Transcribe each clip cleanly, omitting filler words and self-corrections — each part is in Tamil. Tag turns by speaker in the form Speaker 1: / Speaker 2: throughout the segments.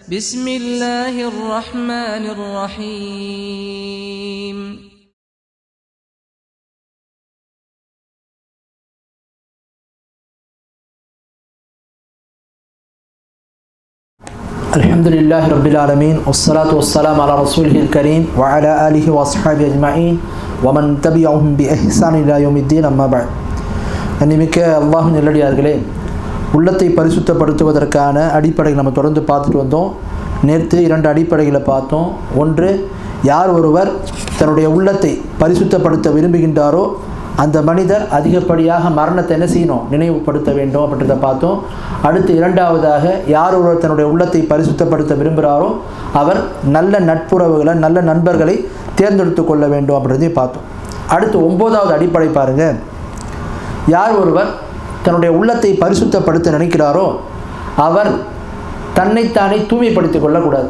Speaker 1: بسم الله الرحمن الرحيم
Speaker 2: الحمد لله رب العالمين والصلاة والسلام على رسوله الكريم وعلى آله وأصحابه أجمعين ومن تبعهم بإحسان إلى يوم الدين أما بعد அன்னிமிக்க அல்லாஹ்வின் நல்லடியார்களே, உள்ளத்தை பரிசுத்தப்படுத்துவதற்கான அடிப்படைகள் நம்ம தொடர்ந்து பார்த்துட்டு வந்தோம். நேற்று 2 அடிப்படைகளை பார்த்தோம். ஒன்று, யார் ஒருவர் தன்னுடைய உள்ளத்தை பரிசுத்தப்படுத்த விரும்புகின்றாரோ அந்த மனிதர் அதிகப்படியாக மரணத்தை என்ன செய்யணும், நினைவுபடுத்த வேண்டும் அப்படின்றத பார்த்தோம். அடுத்து இரண்டாவதாக, யார் ஒருவர் தன்னுடைய உள்ளத்தை பரிசுத்தப்படுத்த விரும்புகிறாரோ அவர் நல்ல நட்புறவுகளை, நல்ல நண்பர்களை தேர்ந்தெடுத்து கொள்ள வேண்டும் அப்படின்றதையும் பார்த்தோம். அடுத்து 9வது அடிப்படை பாருங்கள். யார் ஒருவர் தன்னுடைய உள்ளத்தை பரிசுத்தப்படுத்த நினைக்கிறாரோ அவர் தன்னைத்தானே தூய்மைப்படுத்திக் கொள்ளக்கூடாது.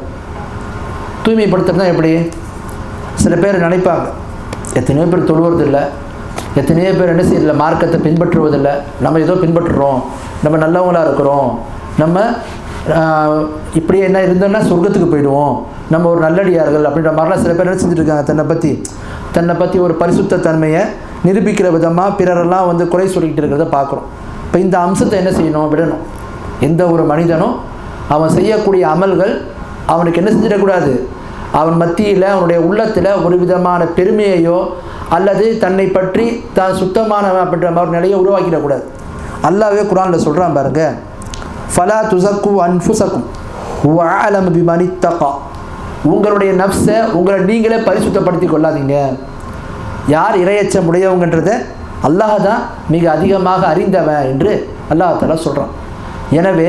Speaker 2: தூய்மைப்படுத்துறதுனா எப்படி? சில பேர் நினைப்பாங்க, எத்தனையோ பேர் தொழுவதில்லை, எத்தனையோ பேர் என்ன செய்யறதில்லை, மார்க்கத்தை பின்பற்றுவதில்லை, நம்ம ஏதோ பின்பற்றுறோம், நம்ம நல்லவங்களாக இருக்கிறோம், நம்ம இப்படியே என்ன இருந்தோம்னா சொர்க்கத்துக்கு போயிடுவோம், நம்ம ஒரு நல்லடியார்கள் அப்படின்ற மாதிரிலாம் சில பேர் என்ன செஞ்சுருக்காங்க. தன்னை பற்றி ஒரு பரிசுத்த தன்மையை நிரூபிக்கிற விதமாக பிறரெல்லாம் குறை சொல்லிக்கிட்டு இருக்கிறத பார்க்குறோம். இப்போ இந்த அம்சத்தை என்ன செய்யணும், விடணும். எந்த ஒரு மனிதனும் அவன் செய்யக்கூடிய அமல்கள் அவனுக்கு என்ன செஞ்சிடக்கூடாது, அவன் மத்தியில் அவனுடைய உள்ளத்தில் ஒரு விதமான பெருமையையோ அல்லது தன்னை பற்றி தான் சுத்தமானவன் அப்படின்ற மாதிரி நிலையை உருவாக்கிடக்கூடாது. அல்லாஹ்வே குர்ஆனில் சொல்கிறான் பாருங்க, ஃபலா துஸக்கு அன்ஃபுஸக்கும் ஹுவ அஅலமு பிமன் இத்தகா. உங்களுடைய நஃப்ஸை உங்களை நீங்களே பரிசுத்தப்படுத்தி கொள்ளாதீங்க. யார் இறையச்சம் உடையவங்கன்றதை அல்லாஹ் தான் மிக அதிகமாக அறிந்தவன் என்று அல்லாஹ் தஆலா சொல்கிறான். எனவே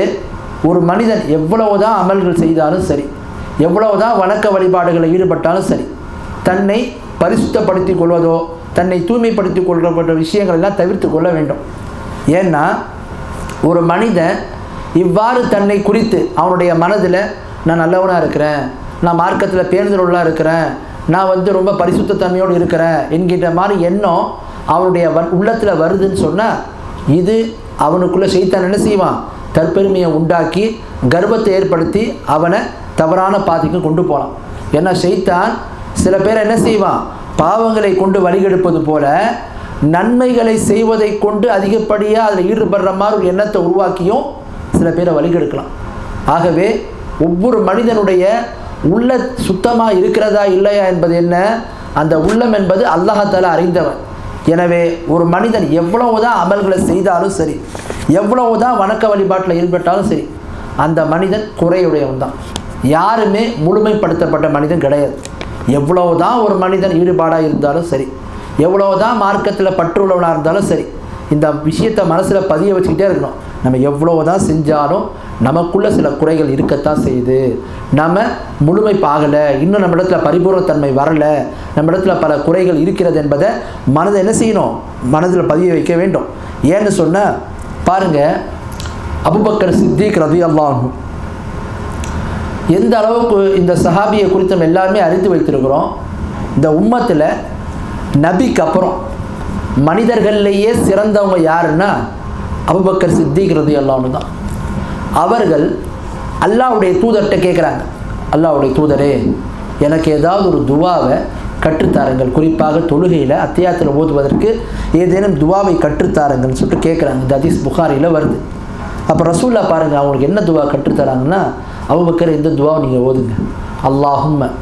Speaker 2: ஒரு மனிதன் எவ்வளவுதான் அமல்கள் செய்தாலும் சரி, எவ்வளவுதான் வணக்க வழிபாடுகளில் ஈடுபட்டாலும் சரி, தன்னை பரிசுத்தப்படுத்தி கொள்வதோ தன்னை தூய்மைப்படுத்தி கொள்ளப்பட்ட விஷயங்கள் எல்லாம் தவிர்த்து கொள்ள வேண்டும். ஏன்னா ஒரு மனிதன் இவ்வாறு தன்னை குறித்து அவனுடைய மனதில் நான் நல்லவனாக இருக்கிறேன், நான் மார்க்கத்தில் பேணுதலுள்ளா இருக்கிறேன், நான் ரொம்ப பரிசுத்த தன்மையோடு இருக்கிறேன் என்கின்ற மாதிரி எண்ணம் அவனுடைய உள்ளத்தில் வருதுன்னு சொன்னால் இது அவனுக்குள்ளே ஷைத்தான் என்ன செய்வான், தற்பெருமையை உண்டாக்கி கர்வத்தை ஏற்படுத்தி அவனை தவறான பாதைக்கு கொண்டு போகலாம். ஏன்னா ஷைத்தான் சில பேரை என்ன செய்வான், பாவங்களை கொண்டு வழிகெடுப்பது போல நன்மைகளை செய்வதை கொண்டு அதிகப்படியாக அதில் ஈடுபடுற மாதிரி ஒரு எண்ணத்தை உருவாக்கியும் சில பேரை வழிகெடுக்கலாம். ஆகவே ஒவ்வொரு மனிதனுடைய உள்ள சுத்தமாக இருக்கிறதா இல்லையா என்பது என்ன, அந்த உள்ளம் என்பது அல்லாஹ் தஆலா அறிந்தவன். எனவே ஒரு மனிதன் எவ்வளவுதான் அமல்களை செய்தாலும் சரி, எவ்வளவுதான் வணக்க வழிபாட்டில் ஈடுபட்டாலும் சரி, அந்த மனிதன் குறையுடையவன் தான். யாருமே முழுமைப்படுத்தப்பட்ட மனிதன் கிடையாது. எவ்வளவுதான் ஒரு மனிதன் ஈடுபாடாக இருந்தாலும் சரி, எவ்வளவுதான் மார்க்கத்தில் பற்றுள்ளவனாக இருந்தாலும் சரி, இந்த விஷயத்தை மனசில் பதிய வச்சுக்கிட்டே இருக்கணும். நம்ம எவ்வளவுதான் செஞ்சாலும் நமக்குள்ள சில குறைகள் இருக்கத்தான் செய்யுது, நம்ம முழுமைப்பாகலை, இன்னும் நம்ம இடத்துல பரிபூர்ணத்தன்மை வரலை, நம்ம இடத்துல பல குறைகள் இருக்கிறது என்பதை மனதை என்ன செய்யணும், மனதில் பதிய வைக்க வேண்டும். ஏன்னு சொன்னால் பாருங்கள், அபூபக்கர் சித்திக் ரலியல்லாஹு அன்ஹு எந்த அளவுக்கு இந்த சஹாபியை குறித்து நம்ம எல்லாருமே அறிந்து வைத்திருக்கிறோம். இந்த உம்மத்தில் நபிக்கு அப்புறம் மனிதர்கள்லேயே சிறந்தவங்க யாருன்னா அபூபக்கர் சித்திக் ரலியல்லாஹு அன்ஹு தான். அவர்கள் அல்லாஹ்வுடைய தூதர்கிட்ட கேட்குறாங்க, அல்லாஹ்வுடைய தூதரே எனக்கு ஏதாவது ஒரு துவாவை கற்றுத்தாருங்கள், குறிப்பாக தொழுகையில் அத்தியாயத்தில் ஓதுவதற்கு ஏதேனும் துவாவை கற்றுத்தாருங்கள்னு சொல்லிட்டு கேட்குறாங்க. இந்த ஹதீஸ் புகாரியில் வருது. அப்போ ரசூல்லா பாருங்கள் அவங்களுக்கு என்ன துவா கற்றுத்தராங்கன்னா, அபூபக்கர் இந்த துவாவை நீங்கள் ஓதுங்க, அல்லாஹும்ம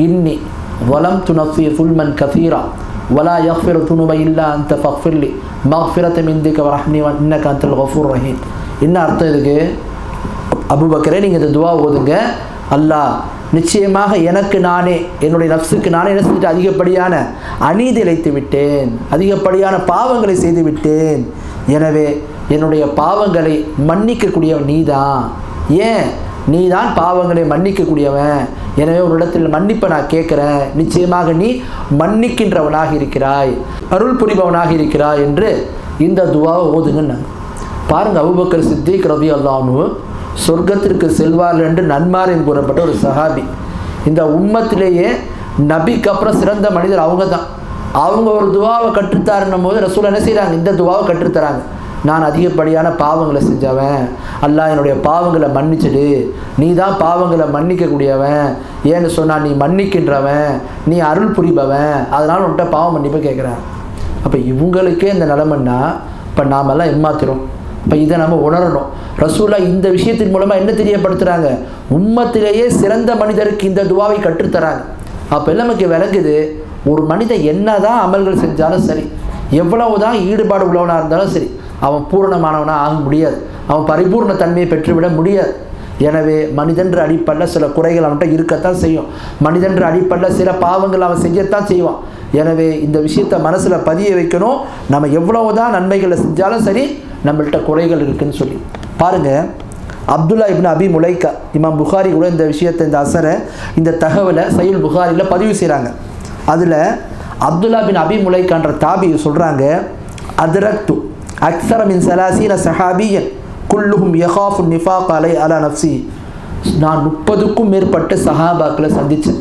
Speaker 2: இன்னி வலம்து நஃப்ஸி ஸுல்மன் கஸீரா வலா யக்ஃபிரு ஸுனூப இல்லா அன்த ஃபக்ஃபிர்லி மக்ஃபிரத மின் இன்திக வரஹ்மனி இன்னக அன்தல் கஃபூர் ரஹீம். என்ன அர்த்தம் இதுக்கு? அபூபக்கரே நீங்கள் இந்த துவா ஓதுங்க, அல்லாஹ் நிச்சயமாக எனக்கு நானே என்னுடைய நஃப்ஸுக்கு நானே என்ன செஞ்சுட்டு அதிகப்படியான அநீதி இழைத்து விட்டேன், அதிகப்படியான பாவங்களை செய்து விட்டேன், எனவே என்னுடைய பாவங்களை மன்னிக்கக்கூடியவன் நீதான். ஏன்? நீதான் பாவங்களை மன்னிக்கக்கூடியவன், எனவே ஒரு இடத்தில் மன்னிப்பை நான் கேட்குறேன், நிச்சயமாக நீ மன்னிக்கின்றவனாக இருக்கிறாய், அருள் புரிபவனாக இருக்கிறாய் என்று இந்த துவாவை ஓதுங்கன்னு. பாருங்கள், அபூபக்கர் சித்திக் ரலியல்லாஹு அன்ஹு சொர்க்கத்திற்கு செல்வார்கள் என்று நன்மாரின் கூறப்பட்ட ஒரு சஹாபி. இந்த உம்மத்திலேயே நபிக்கு அப்புறம் சிறந்த மனிதர் அவங்க தான். அவங்க ஒரு துவாவை கற்றுத்தாருன்னும் போது ரசூல் என்ன செய்கிறாங்க, இந்த துவாவை கற்றுத்தராங்க. நான் அதிகப்படியான பாவங்களை செஞ்சவன், அல்லாஹ் என்னுடைய பாவங்களை மன்னிச்சிடு, நீ தான் பாவங்களை மன்னிக்கக்கூடியவன், ஏன்னு சொன்னால் நீ மன்னிக்கின்றவன், நீ அருள் புரிபவன், அதனால் உன்கிட்ட பாவம் மன்னிப்பு கேட்குறேன். அப்போ இவங்களுக்கே இந்த நிலைமைன்னா இப்போ நாமெல்லாம் ஏமாத்துறோம். இப்போ இதை நம்ம உணரணும். ரசூலுல்லாஹ் இந்த விஷயத்தின் மூலமாக என்ன தெரியப்படுத்துகிறாங்க? உம்மத்திலேயே சிறந்த மனிதருக்கு இந்த துவாவை கற்றுத்தராங்க. அப்போ நமக்கு விளங்குது, ஒரு மனிதன் என்ன தான் அமல்கள் செஞ்சாலும் சரி, எவ்வளவு தான் ஈடுபாடு உள்ளவனாக இருந்தாலும் சரி, அவன் பூரணமானவனாக ஆக முடியாது, அவன் பரிபூர்ண தன்மையை பெற்றுவிட முடியாது. எனவே மனிதன்ற அடிப்படையில் சில குறைகள் அவன்கிட்ட இருக்கத்தான் செய்யும். மனிதன்ற அடிப்படையில் சில பாவங்கள் அவன் செய்யத்தான் செய்வான். எனவே இந்த விஷயத்தை மனசில் பதிய வைக்கணும். நம்ம எவ்வளவு தான் நன்மைகளை செஞ்சாலும் சரி, நம்மள்கிட்ட குறைகள் இருக்குதுன்னு சொல்லி பாருங்கள். அப்துல்லா இப்னு அபி முலைக்கா, இமாம் புகாரி கூட இந்த விஷயத்தை, இந்த அசரை, இந்த தகவலை சஹீஹ் புகாரியில் பதிவு செய்கிறாங்க. அதில் அப்துல்லா பின் அபி முலைக்கான்ற தாபி சொல்கிறாங்க, அத்ரக்து அக்ஸர மின் சலாசீன சஹாபியன் குல்லுஹும் யகாஃபு நிஃபாக் அலா நஃப்ஸி. நான் 30க்கும் மேற்பட்ட சஹாபாக்களை சந்தித்தேன்.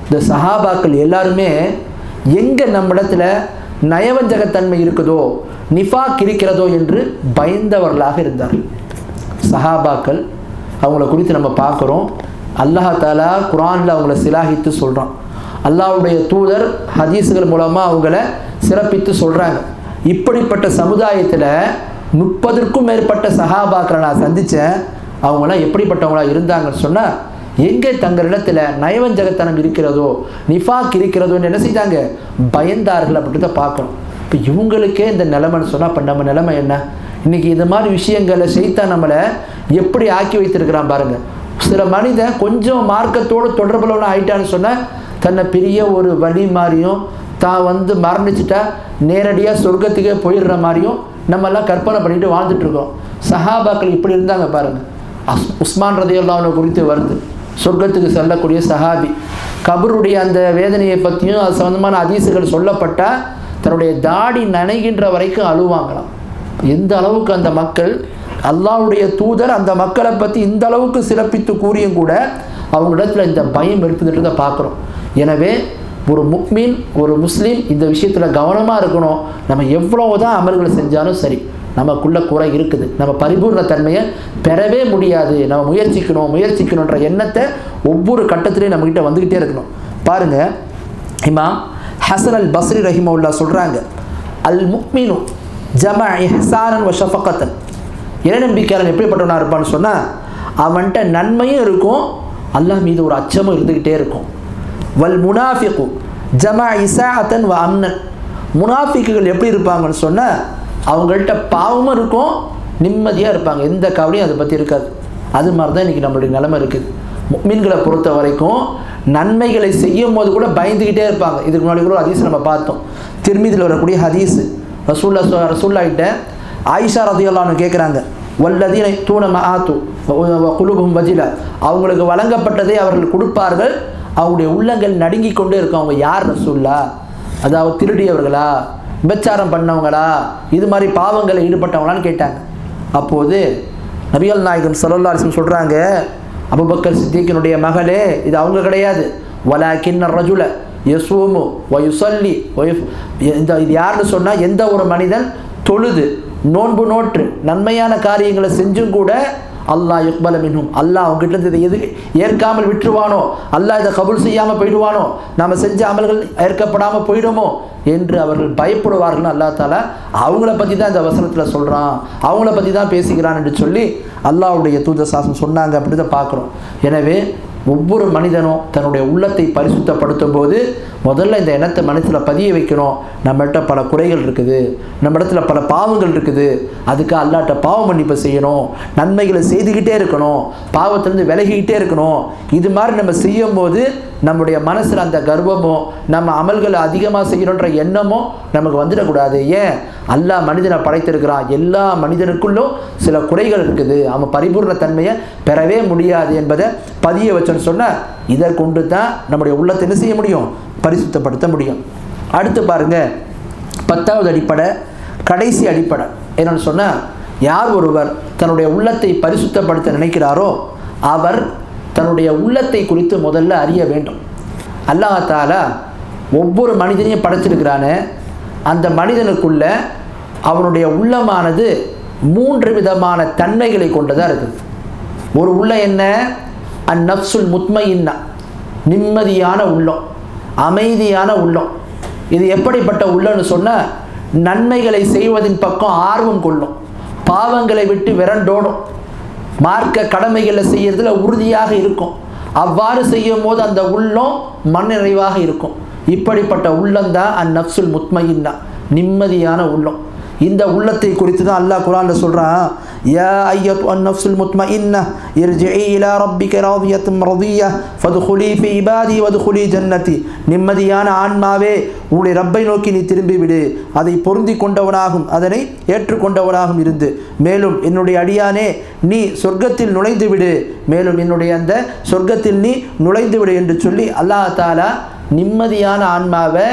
Speaker 2: இந்த சஹாபாக்கள் எல்லாருமே எங்கே நம்மிடத்தில் நயவஞ்சகத்தன்மை இருக்குதோ, நிஃபாக் இருக்கிறதோ என்று பயந்தவர்களாக இருந்தார்கள். சஹாபாக்கள் அவங்கள குறித்து நம்ம பார்க்குறோம். அல்லாஹ் தஆலா குர்ஆனில் அவங்கள சிலாகித்து சொல்கிறான். அல்லாஹ்வுடைய தூதர் ஹதீஸுகள் மூலமாக அவங்கள சிறப்பித்து சொல்கிறாங்க. இப்படிப்பட்ட சமுதாயத்தில் 30க்கும் மேற்பட்ட சஹாபாக்களை நான் சந்தித்தேன். அவங்களாம் எப்படிப்பட்டவங்களாக இருந்தாங்கன்னு சொன்னால், எங்கே தங்களிடத்தில் நயவஞ்சகத்தனம் இருக்கிறதோ, நிஃபாக் இருக்கிறதோன்னு என்ன செய்தாங்க? பயந்தார்கள். அப்படின்றத பார்க்கணும். இப்போ இவங்களுக்கே இந்த நிலைமைன்னு சொன்னால், இப்போ நம்ம நிலைமை என்ன? இன்றைக்கி இது மாதிரி விஷயங்களை செய்தான் நம்மளை எப்படி ஆக்கி வைத்திருக்கிறான் பாருங்கள். சில மனிதன் கொஞ்சம் மார்க்கத்தோடு தொடர்புள்ளவனா ஆயிட்டான்னு சொன்னால், தன்னை பெரிய ஒரு வழி மாதிரியும், தான் மரணிச்சிட்டா நேரடியாக சொர்க்கத்துக்கே போயிடுற மாதிரியும் நம்மெல்லாம் கற்பனை பண்ணிட்டு வாழ்ந்துட்டுருக்கோம். சஹாபாக்கள் இப்படி இருந்தாங்க பாருங்கள். உஸ்மான் ரலியல்லாஹு அன்ஹு குறித்து வருது, சொர்க்கத்துக்கு செல்லக்கூடிய சஹாபி. கபருடைய அந்த வேதனையை பற்றியும் அது சம்பந்தமான ஹதீஸுகள் சொல்லப்பட்டால் தன்னுடைய தாடி நனைகின்ற வரைக்கும் அழுவாங்களாம். எந்த அளவுக்கு அந்த மக்கள், அல்லாஹ்வுடைய தூதர் அந்த மக்களை பற்றி இந்த அளவுக்கு சிறப்பித்து கூறியும் கூட அவங்களிடத்தில் இந்த பயம் இருக்குதுன்றதை பார்க்குறோம். எனவே ஒரு முக்மீன், ஒரு முஸ்லீம் இந்த விஷயத்தில் கவனமாக இருக்கணும். நம்ம எவ்வளவு தான் அமல்களை செஞ்சாலும் சரி, நமக்குள்ள குறை இருக்குது, நம்ம பரிபூர்ண தன்மையை பெறவே முடியாது. நம்ம முயற்சிக்கணுன்ற எண்ணத்தை ஒவ்வொரு கட்டத்திலையும் நம்மகிட்ட வந்துக்கிட்டே இருக்கணும். பாருங்கள், இமாம் ஹசன் அல் பஸ்ரி ரஹிமஹுல்லாஹ் சொல்கிறாங்க, அல் முக்மினு ஜமா இஹ்சானன் வ ஷஃபகத்தன். இறைநம்பிக்கையாளன் எப்படிப்பட்டவனாக இருப்பான்னு சொன்னால், அவன்கிட்ட நன்மையும் இருக்கும், அல்லாஹ் மீது ஒரு அச்சமும் இருந்துக்கிட்டே இருக்கும். வல் முனாஃபிகு ஜமா இசாஅத்தன் வ அம்னன். முனாஃபிக்குகள் எப்படி இருப்பாங்கன்னு சொன்னால், அவங்கள்ட்ட பாவமும் இருக்கும், நிம்மதியாக இருப்பாங்க, எந்த கவலையும் அதை பற்றி இருக்காது. அது மாதிரி தான் இன்றைக்கி நம்மளுடைய நிலைமை இருக்குது. முஃமின்களை பொறுத்த வரைக்கும் நன்மைகளை செய்யும் போது கூட பயந்துக்கிட்டே இருப்பாங்க. இதுக்கு முன்னாடி கூட ஹதீஸ் நம்ம பார்த்தோம், திர்மிதியில் வரக்கூடிய ஹதீஸ். ரசூலுல்லாஹ்கிட்ட ஆயிஷா ரலியல்லாஹு அன்ஹா கேட்குறாங்க, வல்லதீன தூன மஆத்து குலுபுஹும் வஜிலா. அவங்களுக்கு வழங்கப்பட்டதை அவர்கள் கொடுப்பார்கள், அவங்களுடைய உள்ளங்கள் நடுங்கி கொண்டே இருக்கும். அவங்க யார் ரசூலுல்லாஹ்? அதாவது திருடியவர்களா, விபச்சாரம் பண்ணவங்களா, இது மாதிரி பாவங்களில் ஈடுபட்டவங்களான்னு கேட்டாங்க. அப்போது நபிகள் நாயகம் ஸல்லல்லாஹு அலைஹி வஸல்லம் சொல்கிறாங்க, அபூபக்கர் சித்திக்கினுடைய மகளே, இது அவங்க கிடையாது. வலாக்கின்ன ரஜுல யஸூமு வ யுஸல்லி இது யாருன்னு சொன்னால், எந்த ஒரு மனிதன் தொழுது நோன்பு நோற்று நன்மையான காரியங்களை செஞ்சும் கூட அல்லாஹ் யுக்பல மின்ஹும், அல்லாஹ் அவங்ககிட்ட இதை எது ஏற்காமல் விட்டுருவானோ, அல்லாஹ் இதை கபூல் செய்யாமல் போயிடுவானோ, நாம் செஞ்ச அமல்கள் ஏற்கப்படாமல் போயிடுமோ என்று அவர்கள் பயப்படுவார்கள். அல்லாஹ் தஆலா அவங்கள பற்றி தான் இந்த வசனத்தில் சொல்கிறான், அவங்கள பற்றி தான் பேசுகிறான் என்று சொல்லி அல்லாஹ்வுடைய தூதர் சாசனம் சொன்னாங்க. அப்படி தான் பார்க்குறோம். எனவே ஒவ்வொரு மனிதனும் தன்னுடைய உள்ளத்தை பரிசுத்தப்படுத்தும் போது முதல்ல இந்த எண்ணத்தை மனசில் பதிய வைக்கணும். நம்மள்கிட்ட பல குறைகள் இருக்குது, நம்ம இடத்துல பல பாவங்கள் இருக்குது, அதுக்கு அல்லாஹ்ட்ட பாவ மன்னிப்பு செய்யணும், நன்மைகளை செய்துக்கிட்டே இருக்கணும், பாவத்திலேருந்து விலகிக்கிட்டே இருக்கணும். இது மாதிரி நம்ம செய்யும் போது நம்முடைய மனசில் அந்த கர்வமோ, நம்ம அமல்களை அதிகமாக செய்யணுன்ற எண்ணமோ நமக்கு வந்துடக்கூடாது. ஏன்? அல்லாஹ் மனிதனை படைத்திருக்கிறான், எல்லா மனிதனுக்குள்ளும் சில குறைகள் இருக்குது, அவன் பரிபூர்ண தன்மையை பெறவே முடியாது என்பதை பதிய வச்சோன்னு சொன்னால், இதை கொண்டு தான் நம்முடைய உள்ளத்தை என்ன செய்ய முடியும்? பரிசுத்தப்படுத்த முடியும். அடுத்து பாருங்கள், 10வது அடிப்படை, கடைசி அடிப்படை என்னன்னு சொன்னால், யார் ஒருவர் தன்னுடைய உள்ளத்தை பரிசுத்தப்படுத்த நினைக்கிறாரோ அவர் தன்னுடைய உள்ளத்தை குறித்து முதல்ல அறிய வேண்டும். அல்லாஹ் தஆலா ஒவ்வொரு மனிதனையும் படைச்சிருக்கிறானே, அந்த மனிதனுக்குள்ள அவனுடைய உள்ளமானது 3 விதமான தன்மைகளை கொண்டதாக இருக்குது. ஒரு உள்ள என்ன? அந்நஃப்சுல் முத்மஇன்னா, நிம்மதியான உள்ளம், அமைதியான உள்ளம். இது எப்படிப்பட்ட உள்ளம்னு சொன்னால், நன்மைகளை செய்வதின் பக்கம் ஆர்வம் கொள்ளும், பாவங்களை விட்டு விரண்டோடும், மார்க்க கடமைகளை செய்யறதுல உறுதியாக இருக்கும். அவ்வாறு செய்யும் போது அந்த உள்ளம் மனநிறைவாக இருக்கும். இப்படிப்பட்ட உள்ளம்தான் அந்நஃப்சுல் முத்மஇன்னா, நிம்மதியான உள்ளம். இந்த உள்ளத்தை குறித்து தான் அல்லாஹ் குர்ஆன்ல சொல்றான், யா அய்யத்து அந்நஃப்சுல் முத்மஇன்னா இர்ஜிஇ இலா ரப்பிக ராதியத்தும் ரதிய்யா ஃபதுகுலி ஃபி இபாதி வதுகுலி ஜன்னதி. நிம்மதியான ஆன்மாவே, உன்னுடைய ரப்பை நோக்கி நீ திரும்பி விடு, அதை பொருந்தி கொண்டவனாகும், அதனை ஏற்றுக்கொண்டவனாகும் இருந்து, மேலும் என்னுடைய அடியானே நீ சொர்க்கத்தில் நுழைந்து விடு, மேலும் என்னுடைய அந்த சொர்க்கத்தில் நீ நுழைந்து விடு என்று சொல்லி அல்லாஹ் தஆலா நிம்மதியான ஆன்மாவை,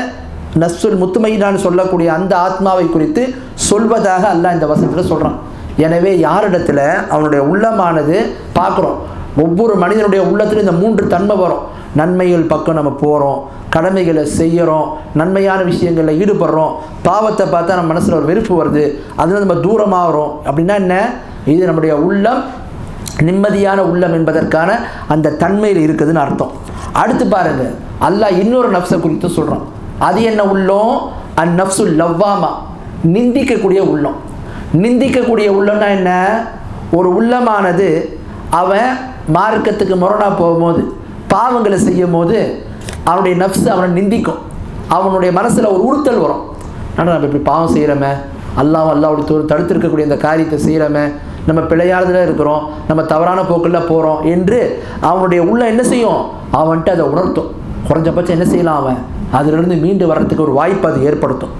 Speaker 2: நஃப்சுல் முத்மஇன்னான்னு சொல்லக்கூடிய அந்த ஆத்மாவை குறித்து சொல்வதாக அல்லாஹ் இந்த வசனத்தில் சொல்கிறான். எனவே யாரிடத்தில் அவனுடைய உள்ளமானது பார்க்குறோம், ஒவ்வொரு மனிதனுடைய உள்ளத்தில் இந்த 3 தன்மை வரும். நன்மைகள் பக்கம் நம்ம போகிறோம், கடமைகளை செய்கிறோம், நன்மையான விஷயங்களில் ஈடுபடுறோம், பாவத்தை பார்த்தா நம்ம மனசில் ஒரு வெறுப்பு வருது, அதில் நம்ம தூரமாகிறோம். அப்படின்னா என்ன? இது நம்முடைய உள்ளம் நிம்மதியான உள்ளம் என்பதற்கான அந்த தன்மையில் இருக்குதுன்னு அர்த்தம். அடுத்து பாருங்க, அல்லாஹ் இன்னொரு நஃப்ஸை குறித்து சொல்கிறான். அது என்ன உள்ளம்? அந்நஃப்சுல் லவ்வாமா, நிந்திக்கக்கூடிய உள்ளம். நிந்திக்கக்கூடிய உள்ளம்னா என்ன? ஒரு உள்ளமானது அவன் மார்க்கத்துக்கு முரணாக போகும்போது, பாவங்களை செய்யும் போது அவனுடைய நஃப்ஸ் அவனை நிந்திக்கும். அவனுடைய மனசில் ஒரு உறுத்தல் வரும். ஆனால் நம்ம இப்படி பாவம் செய்கிறோமே, அல்லாஹ்வுடைய தடுத்திருக்கக்கூடிய இந்த காரியத்தை செய்கிறோமே, நம்ம பிழையானதில் இருக்கிறோம், நம்ம தவறான போக்கில் போகிறோம் என்று அவனுடைய உள்ள என்ன செய்யும்? அவன்கிட்ட அதை உணர்த்தும். குறைஞ்சபட்சம் என்ன செய்யலாம்? அவன் அதிலிருந்து மீண்டு வர்றதுக்கு ஒரு வாய்ப்பு அது ஏற்படுத்தும்.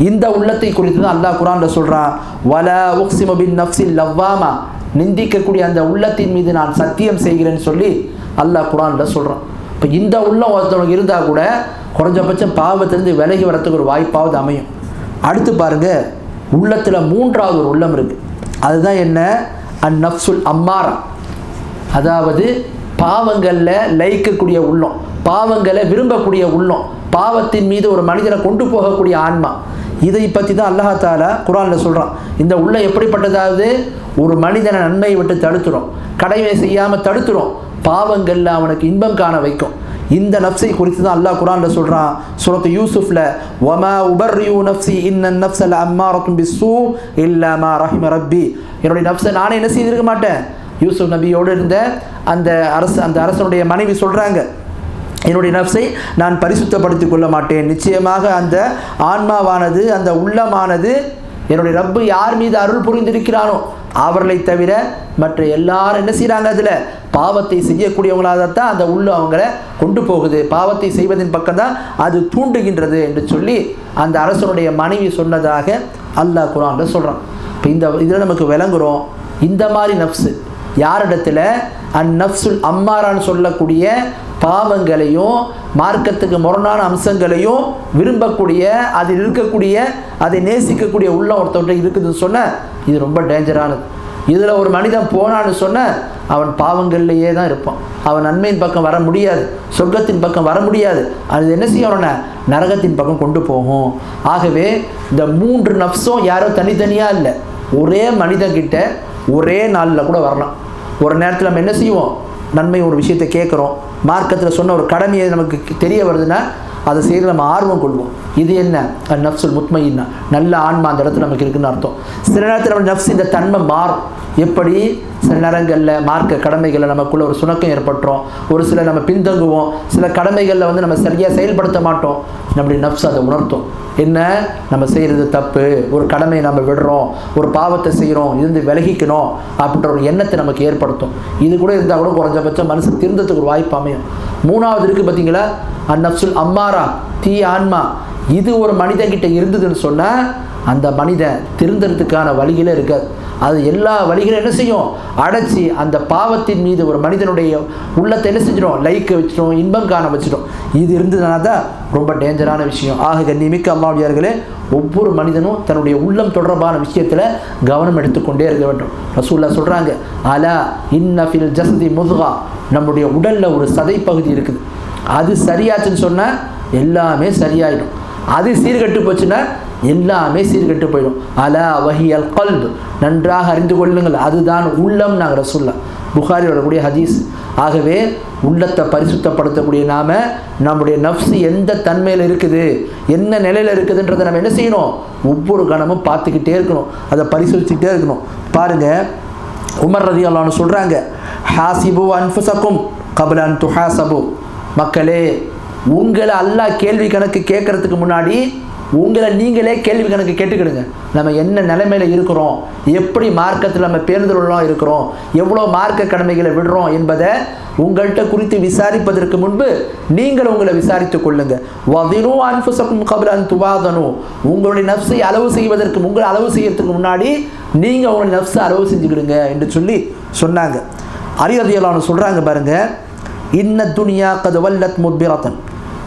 Speaker 2: இந்த உள்ளத்தை குறித்து தான் அல்லாஹ் குர்ஆன்ல சொல்கிறான், வலா உக்ஸிமு பின் நஃப்ஸில் லவ்வாமா, நிந்திக்கக்கூடிய அந்த உள்ளத்தின் மீது நான் சத்தியம் செய்கிறேன்னு சொல்லி அல்லாஹ் குர்ஆன்ல சொல்கிறான். இப்போ இந்த உள்ளம் ஒருத்தவனுக்கு இருந்தால் கூட குறைஞ்சபட்சம் பாவத்திலிருந்து விலகி வரத்துக்கு ஒரு வாய்ப்பாவது அமையும். அடுத்து பாருங்க, உள்ளத்தில் 3வது ஒரு உள்ளம் இருக்குது. அதுதான் என்ன? அந்நஃப்சுல் அம்மாரா, அதாவது பாவங்களில் லயிக்கக்கூடிய உள்ளம், பாவங்களை விரும்பக்கூடிய உள்ளம், பாவத்தின் மீது ஒரு மனிதனை கொண்டு போகக்கூடிய ஆன்மா. இதை பற்றி தான் அல்லாஹ் தஆலா குர்ஆனில் சொல்கிறான். இந்த உள்ளம் எப்படிப்பட்டதாவது? ஒரு மனிதனை நன்மையை விட்டு தடுத்துரும், கடமை செய்யாமல் தடுத்துரும், பாவங்களில் அவனுக்கு இன்பம் காண வைக்கும். இந்த நஃப்ஸை குறித்து தான் அல்லாஹ் குர்ஆனில் சொல்கிறான். சூரத்து யூசுஃப்ல, வமா உபர்ரியூ நஃப்ஸி இன்னன் நஃப்ஸ லஅம்மாரத்தும் பிஸ்ஸூ இல்லா மா ரஹிம ரப்பி. என்னுடைய நஃப்ஸை நானே என்ன செய்திருக்க மாட்டேன். யூசுப் நபியோடு இருந்த அந்த அரசனுடைய மனைவி சொல்கிறாங்க, என்னுடைய நஃப்ஸை நான் பரிசுத்தப்படுத்தி கொள்ள மாட்டேன். நிச்சயமாக அந்த ஆன்மாவானது, அந்த உள்ளமானது என்னுடைய ரப்பு யார் மீது அருள் புரிந்திருக்கிறானோ அவர்களை தவிர மற்ற எல்லாரும் என்ன செய்கிறாங்க? அதில் பாவத்தை செய்யக்கூடியவங்களாகத்தான் அந்த உள்ள அவங்கள கொண்டு போகுது, பாவத்தை செய்வதன் பக்கம் தான் அது தூண்டுகின்றது என்று சொல்லி அந்த அரசனுடைய மனைவி சொன்னதாக அல்லாஹ் குர்ஆனில் சொல்கிறான். இப்போ இந்த இதில் நமக்கு விளங்குறோம், இந்த மாதிரி நஃப்ஸு யாரிடத்தில் அந்நஃப்சுல் அம்மாரான்னு சொல்லக்கூடிய பாவங்களையும் மார்க்கத்துக்கு முரணான அம்சங்களையும் விரும்பக்கூடிய, அதில் இருக்கக்கூடிய, அதை நேசிக்கக்கூடிய உள்ளம் ஒருத்தவற்றை இருக்குதுன்னு சொன்னால் இது ரொம்ப டேஞ்சரானது. இதில் ஒரு மனிதன் போனான்னு சொன்னால் அவன் பாவங்கள்லேயே தான் இருப்பான். அவன் நன்மையின் பக்கம் வர முடியாது, சொர்க்கத்தின் பக்கம் வர முடியாது. அது என்ன செய்யணும்னா நரகத்தின் பக்கம் கொண்டு போகும். ஆகவே இந்த 3 நஃப்ஸும் யாரோ தனித்தனியாக இல்லை, ஒரே மனிதன்கிட்ட ஒரே நாளில் கூட வரலாம். ஒரு நேரத்தில் நம்ம என்ன செய்வோம்? நன்மை ஒரு விஷயத்தை கேட்குறோம், மார்க்கத்தில் சொன்ன ஒரு கடமையை நமக்கு தெரிய வருதுன்னா அதை செய்து நம்ம ஆர்வம் கொள்வோம். இது என்ன? நஃப்சுல் முத்மஇன்னா, நல்ல ஆன்மா அந்த இடத்துல நமக்கு இருக்குன்னு அர்த்தம். சில நேரத்தில் நம்ம நஃப்ஸ் இந்த தன்மை மாறும். எப்படி? சில நேரங்களில் மார்க்க கடமைகளில் நமக்குள்ள ஒரு சுணக்கம் ஏற்பட்டுரும், ஒரு சில நம்ம பின்தங்குவோம், சில கடமைகளில் நம்ம சரியாக செயல்படுத்த மாட்டோம். நம்முடைய நஃப்ஸ் அதை உணர்த்தும். என்ன? நம்ம செய்கிறது தப்பு, ஒரு கடமையை நம்ம விடுறோம், ஒரு பாவத்தை செய்கிறோம், இருந்து விலகிக்கணும் அப்படின்ற ஒரு எண்ணத்தை நமக்கு ஏற்படுத்தும். இது கூட இருந்தால் கூட குறைஞ்சபட்சம் மனசு திருந்தத்துக்கு ஒரு வாய்ப்பு அமையும். 3வது இருக்குது பார்த்தீங்களா, அந்நஃப்சுல் அம்மாரா, தீ ஆன்மா. இது ஒரு மனிதன்கிட்ட இருந்ததுன்னு சொன்னால் அந்த மனிதன் திருந்தறதுக்கான வழிகளே இருக்காது. அது எல்லா வழிகளும் என்ன செய்யும்? அடைச்சி அந்த பாவத்தின் மீது ஒரு மனிதனுடைய உள்ளத்தை என்ன செஞ்சிடும்? லைக்க வச்சிடும், இன்பம் காண வச்சிடும். இது இருந்ததுனால தான் ரொம்ப டேஞ்சரான விஷயம். ஆக கண்ணியமிக்க அல்லாஹ்வியார்களே, ஒவ்வொரு மனிதனும் தன்னுடைய உள்ளம் தொடர்பான விஷயத்தில் கவனம் எடுத்துக்கொண்டே இருக்க வேண்டும். ரசூலுல்லாஹ் சொல்கிறாங்க, அலா இன்ன ஃபில் ஜஸதி முத்கா, நம்முடைய உடலில் ஒரு சதை பகுதி இருக்குது, அது சரியாச்சுன்னு சொன்னால் எல்லாமே சரியாயிடும். அது சீர்கட்டு போச்சுன்னா எல்லாமே சீர்கெட்டு போயிடும். அலா வஹியல் கல்ப், நன்றாக அறிந்து கொள்ளுங்கள், அதுதான் உள்ளம். நாங்கள் ரசூலுல்லாஹ் புகாரி வரக்கூடிய ஹதீஸ். ஆகவே உள்ளத்தை பரிசுத்தப்படுத்தக்கூடிய நாம நம்முடைய நஃப்ஸ் எந்த தன்மையில் இருக்குது, என்ன நிலையில் இருக்குதுன்றதை நம்ம என்ன செய்யணும், ஒவ்வொரு கணமும் பார்த்துக்கிட்டே இருக்கணும், அதை பரிசோதிச்சுக்கிட்டே இருக்கணும். பாருங்கள், உமர் ரலியல்லாஹு அன்ஹு சொல்கிறாங்க, ஹாசிபு அன்ஃபுஸக்கும் கப்ல அன் துஹாசபு. மக்களே, உங்களை அல்லாஹ் கேள்வி கணக்கு கேட்கறதுக்கு முன்னாடி உங்களை நீங்களே கேள்வி கணக்கு கேட்டுக்கிடுங்க. நம்ம என்ன நிலைமையில் இருக்கிறோம், எப்படி மார்க்கத்தில் நம்ம பேருந்துலாம் இருக்கிறோம், எவ்வளோ மார்க்க கடமைகளை விடுறோம் என்பதை உங்கள்கிட்ட குறித்து விசாரிப்பதற்கு முன்பு நீங்கள் உங்களை விசாரித்து கொள்ளுங்க. வதினு அன்ஃபுஸக்கும் கப்ல அன் துவாதனு, உங்களுடைய நஃப்ஸை அளவு செய்வதற்கு, உங்களை அளவு செய்யறதுக்கு முன்னாடி நீங்கள் உங்களுடைய நஃப்ஸை அளவு செஞ்சுக்கிடுங்க என்று சொல்லி சொன்னாங்க. அலி ரலியல்லாஹு அன்ஹு சொல்கிறாங்க பாருங்க, இன்ன துனியா கது வல்லத் முத்பிரத்தன்,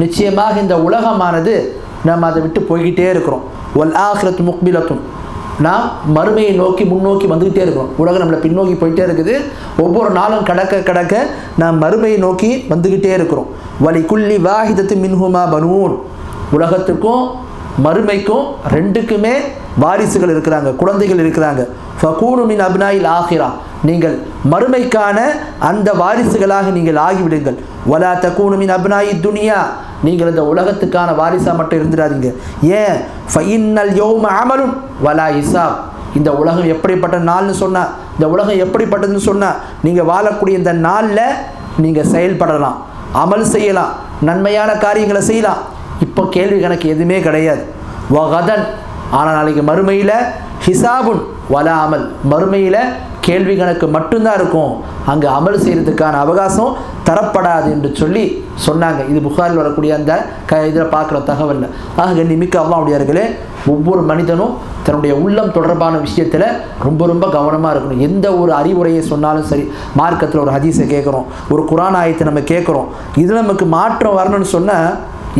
Speaker 2: நிச்சயமாக இந்த உலகமானது நம்ம அதை விட்டு போய்கிட்டே இருக்கிறோம். வல் ஆஹிரத்து முக்பிலத்துன், நாம் மறுமையை நோக்கி முன்னோக்கி வந்துக்கிட்டே இருக்கிறோம். உலகம் நம்மளை பின்னோக்கி போயிட்டே இருக்குது. ஒவ்வொரு நாளும் கடக்க நாம் மறுமையை நோக்கி வந்துக்கிட்டே இருக்கிறோம். வலி குல்லி வாஹிதத்து மின்ஹுமா பனூன், உலகத்துக்கும் மறுமைக்கும் ரெண்டுக்குமே வாரிசுகள் இருக்கிறாங்க, குழந்தைகள் இருக்கிறாங்க. ஃபகூனு மின் அப்னாயில் ஆஹிரா, நீங்கள் மறுமைக்கான அந்த வாரிசுகளாக நீங்கள் ஆகிவிடுங்கள். வலா தகூனு மின் அப்னாயி துனியா, நீங்கள் இந்த உலகத்துக்கான வாரிசாக மட்டும் இருந்துடாதீங்க. ஏன், ஃபைன்னல் யௌம அமலுன் வலா ஹிசாப், இந்த உலகம் எப்படிப்பட்ட நாள்னு சொன்னால், இந்த உலகம் எப்படிப்பட்டதுன்னு சொன்னால், நீங்கள் வாழக்கூடிய இந்த நாளில் நீங்கள் செயல்படலாம், அமல் செய்யலாம், நன்மையான காரியங்களை செய்யலாம். இப்போ கேள்வி கணக்கு எதுவுமே கிடையாது. வகதன், ஆனால் நாளைக்கு மறுமையில் ஹிசாபுன் வலா அமல், மறுமையில் கேள்வி கணக்கு மட்டும்தான் இருக்கும், அங்கே அமல் செய்கிறதுக்கான அவகாசம் தரப்படாது என்று சொல்லி சொன்னாங்க. இது புகாரில் வரக்கூடிய அந்த இதில் பார்க்குற தகவலில். ஆக நிமிக்க அல்லாஹ்வுடையார்களே, ஒவ்வொரு மனிதனும் தன்னுடைய உள்ளம் தொடர்பான விஷயத்தில் ரொம்ப கவனமாக இருக்கணும். எந்த ஒரு அறிவுரையை சொன்னாலும் சரி, மார்க்கத்தில் ஒரு ஹதீஸை கேட்குறோம், ஒரு குர்ஆன் ஆயத்தை நம்ம கேட்குறோம், இது நமக்கு மாற்றம் வரணும்னு சொன்னால்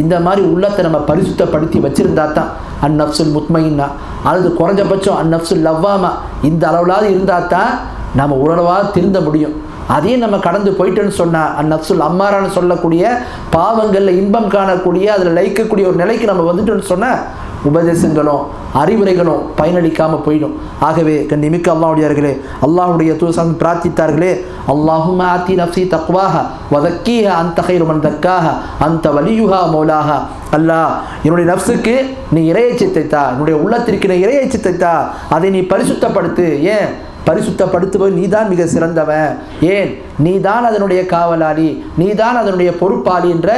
Speaker 2: இந்த மாதிரி உள்ளத்தை நம்ம பரிசுத்தப்படுத்தி வச்சுருந்தா தான் அந்நஃப்சுல் முத்மையின்னா, அல்லது குறைஞ்சபட்சம் அந்நஃப்சுல் லவ்வாமா, இந்த அளவுலாவது இருந்தால் தான் நம்ம ஓரளவாக திருந்த முடியும். அதையும் நம்ம கடந்து போயிட்டோன்னு சொன்னால் அந்நஃப்சுல் அம்மாரான்னு சொல்லக்கூடிய பாவங்களில் இன்பம் காணக்கூடிய, அதில் லயிக்கக்கூடிய ஒரு நிலைக்கு நம்ம வந்துட்டோன்னு சொன்னால் உபதேசங்களும் அறிவுரைகளும் பயனளிக்காமல் போயிடும். ஆகவே கண்ணிமிக்க அல்லாஹ்வுடையார்களே, அல்லாஹ்வுடைய தூதர் பிரார்த்தித்தார்களே, அல்லாஹும்ம ஆத்தி நஃப்ஸி தக்வாஹா வதக்கீஹா அன்த கைரு மன் தக்காஹா அன்த வலியுஹா மௌலாஹா. அல்லாஹ், என்னுடைய நஃப்ஸுக்கு நீ இறையச்சத்தை தா, என்னுடைய உள்ளத்திற்கு நீ இறையச்சத்தை தா, அதை நீ பரிசுத்தப்படுத்து. ஏன் பரிசுத்தப்படுத்துவது, நீதான் மிக சிறந்தவன், ஏன் நீதான் அதனுடைய காவலாளி, நீதான் அதனுடைய பொறுப்பாளி என்ற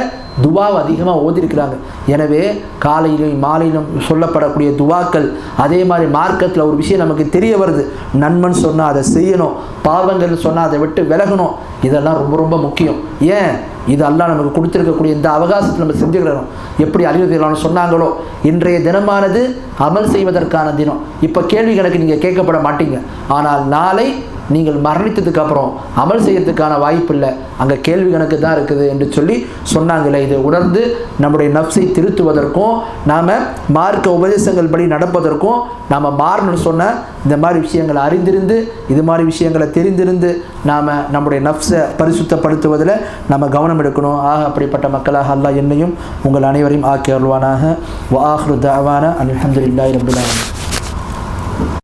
Speaker 2: துவாவை அதிகமாக ஓதிருக்கிறாங்க. எனவே காலையிலும் மாலையிலும் சொல்லப்படக்கூடிய துவாக்கள், அதே மாதிரி மார்க்கத்தில் ஒரு விஷயம் நமக்கு தெரிய வருது, நன்மன் சொன்னால் அதை செய்யணும், பாவங்கள் சொன்னால் அதை விட்டு விலகணும், இதெல்லாம் ரொம்ப முக்கியம். ஏன், இது அல்லாஹ் நமக்கு கொடுத்துருக்கக்கூடிய இந்த அவகாசத்தை நம்ம செஞ்சுக்கிறோம். எப்படி அலி ரலியல்லாஹு அன்ஹு சொன்னாங்களோ, இன்றைய தினமானது அமல் செய்வதற்கான தினம். இப்போ கேள்வி கணக்கு நீங்கள் கேட்கப்பட மாட்டீங்க, ஆனால் நாளை நீங்கள் மரணித்ததுக்கு அப்புறம் அமல் செய்யறதுக்கான வாய்ப்பு இல்லை, அங்கே கேள்வி கணக்கு தான் இருக்குது என்று சொல்லி சொன்னாங்களே. இதை உணர்ந்து நம்முடைய நஃப்ஸை திருத்துவதற்கும் நாம் மார்க்க உபதேசங்கள் படி நடப்பதற்கும் நாம் மாறணும்னு சொன்ன இந்த மாதிரி விஷயங்களை அறிந்திருந்து, இது மாதிரி விஷயங்களை தெரிந்திருந்து நாம் நம்முடைய நஃப்ஸை பரிசுத்தப்படுத்துவதில் நம்ம கவனம் எடுக்கணும். ஆக அப்படிப்பட்ட மக்களாக அல்லாஹ் என்னையும் உங்கள் அனைவரையும் ஆக்கி அருள்வானாக. வ ஆஹிரு தஅவானா அல்ஹம்துலில்லாஹி ரப்பில் ஆலமீன்.